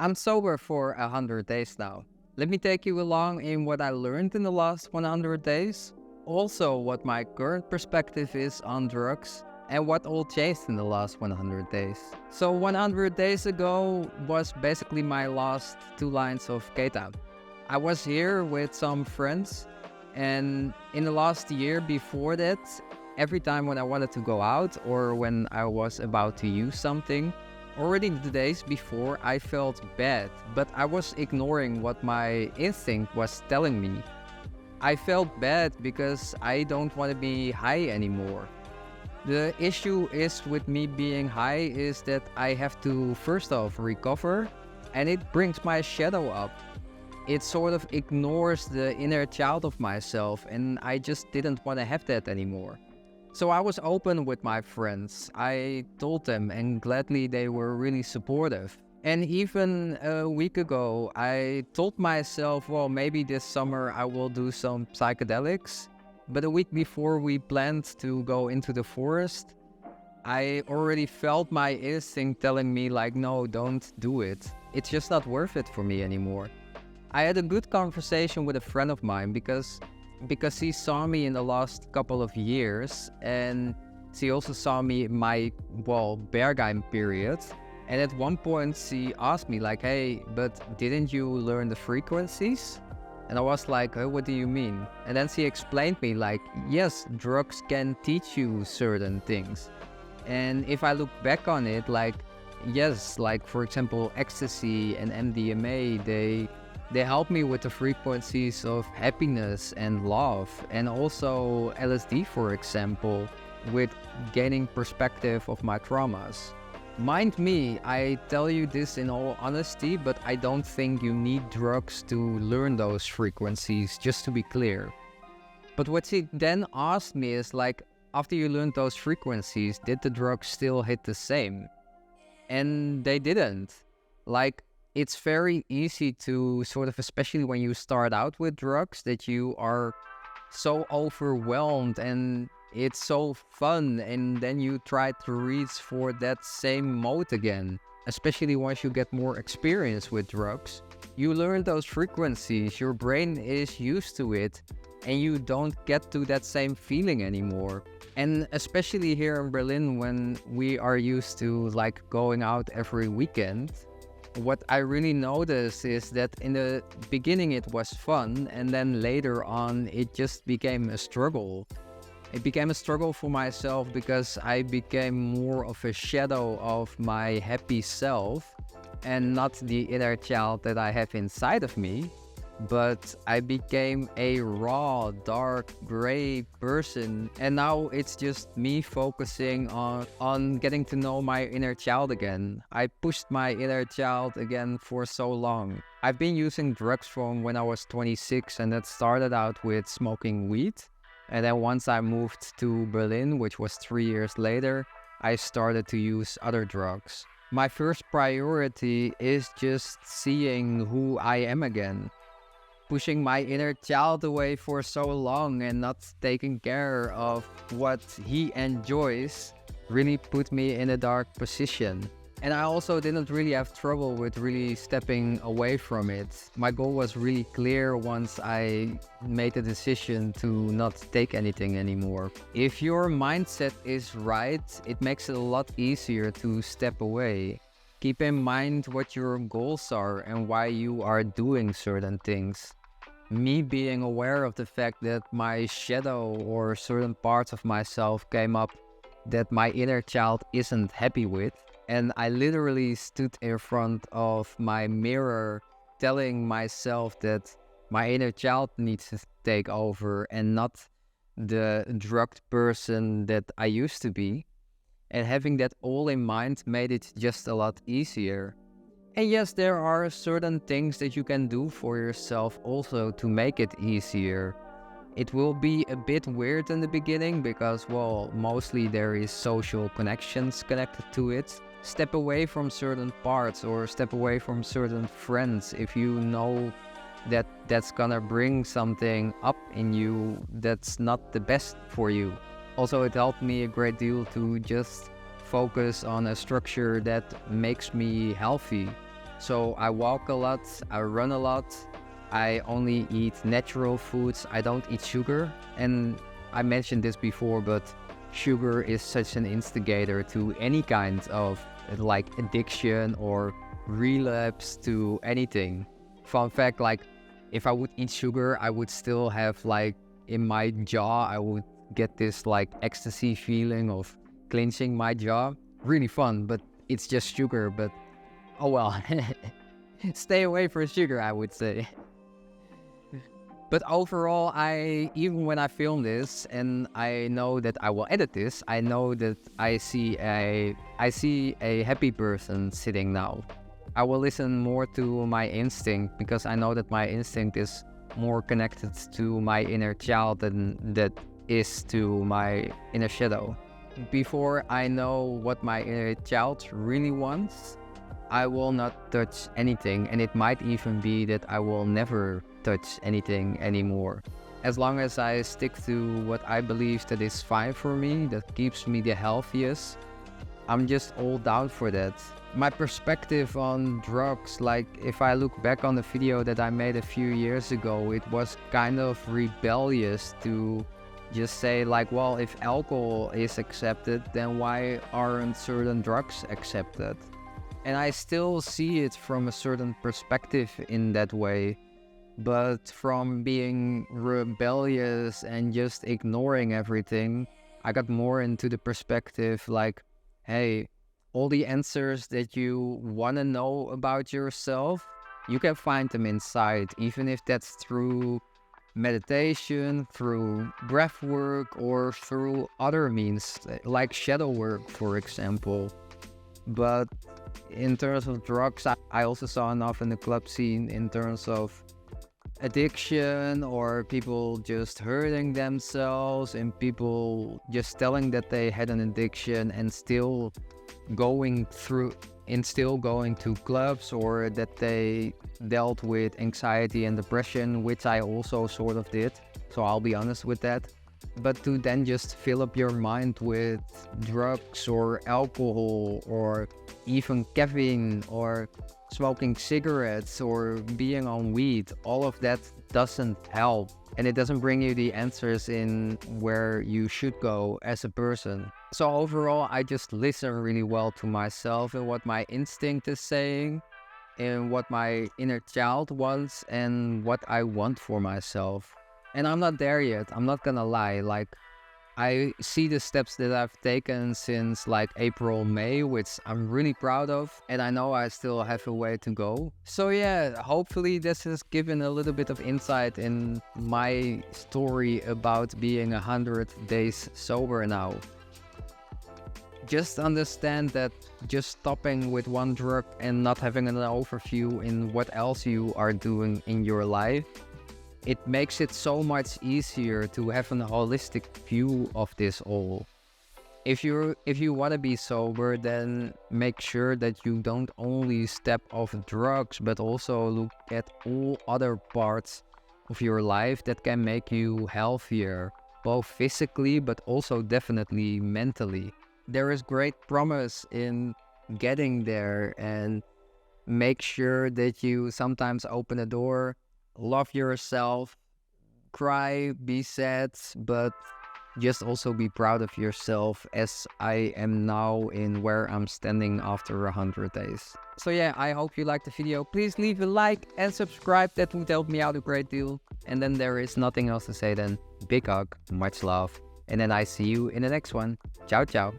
I'm sober for 100 days now. Let me take you along in what I learned in the last 100 days, also what my current perspective is on drugs, and what all changed in the last 100 days. So 100 days ago was basically my last 2 lines of K-Town. I was here with some friends, and in the last year before that, every time when I wanted to go out or when I was about to use something, already the days before I felt bad, but I was ignoring what my instinct was telling me. I felt bad because I don't want to be high anymore. The issue is with me being high is that I have to first off recover, and it brings my shadow up. It sort of ignores the inner child of myself, and I just didn't want to have that anymore. So I was open with my friends. I told them, and gladly they were really supportive. And even a week ago, I told myself, well, maybe this summer I will do some psychedelics. But a week before we planned to go into the forest, I already felt my instinct telling me, like, no, don't do it. It's just not worth it for me anymore. I had a good conversation with a friend of mine because he saw me in the last couple of years, and she also saw me in my, Bergheim period. And at one point she asked me like, hey, but didn't you learn the frequencies? And I was like, oh, what do you mean? And then she explained me like, yes, drugs can teach you certain things. And if I look back on it, like, yes, like for example, ecstasy and MDMA, they help me with the frequencies of happiness and love, and also LSD, for example, with gaining perspective of my traumas. Mind me, I tell you this in all honesty, but I don't think you need drugs to learn those frequencies, just to be clear. But what she then asked me is like, after you learned those frequencies, did the drugs still hit the same? And they didn't. Like, it's very easy to sort of, especially when you start out with drugs, that you are so overwhelmed and it's so fun, and then you try to reach for that same mode again. Especially once you get more experience with drugs, you learn those frequencies, your brain is used to it, and you don't get to that same feeling anymore. And especially here in Berlin, when we are used to like going out every weekend, what I really noticed is that in the beginning it was fun, and then later on it just became a struggle. It became a struggle for myself because I became more of a shadow of my happy self and not the inner child that I have inside of me. But I became a raw, dark, gray person, and now it's just me focusing on getting to know my inner child again. I pushed my inner child again for so long. I've been using drugs from when I was 26, and that started out with smoking weed. And then once I moved to Berlin, which was 3 years later, I started to use other drugs. My first priority is just seeing who I am again. Pushing my inner child away for so long and not taking care of what he enjoys really put me in a dark position. And I also didn't really have trouble with really stepping away from it. My goal was really clear once I made the decision to not take anything anymore. If your mindset is right, it makes it a lot easier to step away. Keep in mind what your goals are and why you are doing certain things. Me being aware of the fact that my shadow or certain parts of myself came up that my inner child isn't happy with, and I literally stood in front of my mirror telling myself that my inner child needs to take over and not the drugged person that I used to be. And having that all in mind made it just a lot easier. And yes, there are certain things that you can do for yourself also to make it easier. It will be a bit weird in the beginning because, mostly there is social connections connected to it. Step away from certain parts or step away from certain friends if you know that that's gonna bring something up in you that's not the best for you. Also, it helped me a great deal to just focus on a structure that makes me healthy. So I walk a lot, I run a lot, I only eat natural foods, I don't eat sugar. And I mentioned this before, but sugar is such an instigator to any kind of like addiction or relapse to anything. Fun fact, like if I would eat sugar, I would still have like in my jaw, I would get this like ecstasy feeling of clenching my jaw. Really fun, but it's just sugar. But oh well, stay away from sugar, I would say. But overall, even when I film this and I know that I will edit this, I know that I see a happy person sitting now. I will listen more to my instinct because I know that my instinct is more connected to my inner child than that is to my inner shadow. Before I know what my inner child really wants, I will not touch anything, and it might even be that I will never touch anything anymore. As long as I stick to what I believe that is fine for me, that keeps me the healthiest, I'm just all down for that. My perspective on drugs, like if I look back on the video that I made a few years ago, it was kind of rebellious to just say like, well, if alcohol is accepted, then why aren't certain drugs accepted? And I still see it from a certain perspective in that way. But from being rebellious and just ignoring everything, I got more into the perspective like, hey, all the answers that you want to know about yourself, you can find them inside, even if that's through meditation, through breath work, or through other means, like shadow work, for example. But in terms of drugs, I also saw enough in the club scene in terms of addiction or people just hurting themselves and people just telling that they had an addiction and still going to clubs, or that they dealt with anxiety and depression, which I also sort of did, so I'll be honest with that. But to then just fill up your mind with drugs or alcohol or even caffeine or smoking cigarettes or being on weed, all of that doesn't help, and it doesn't bring you the answers in where you should go as a person. So overall, I just listen really well to myself and what my instinct is saying and what my inner child wants and what I want for myself. And I'm not there yet, I'm not gonna lie. Like, I see the steps that I've taken since like April, May, which I'm really proud of. And I know I still have a way to go. So yeah, hopefully this has given a little bit of insight in my story about being 100 days sober now. Just understand that just stopping with one drug and not having an overview in what else you are doing in your life, it makes it so much easier to have a holistic view of this all. If you want to be sober, then make sure that you don't only step off drugs, but also look at all other parts of your life that can make you healthier, both physically but also definitely mentally. There is great promise in getting there, and make sure that you sometimes open a door, love yourself, cry, be sad, but just also be proud of yourself, as I am now in where I'm standing after 100 days. So yeah, I hope you liked the video. Please leave a like and subscribe, that would help me out a great deal. And then there is nothing else to say than big hug, much love, and then I see you in the next one. Ciao, ciao.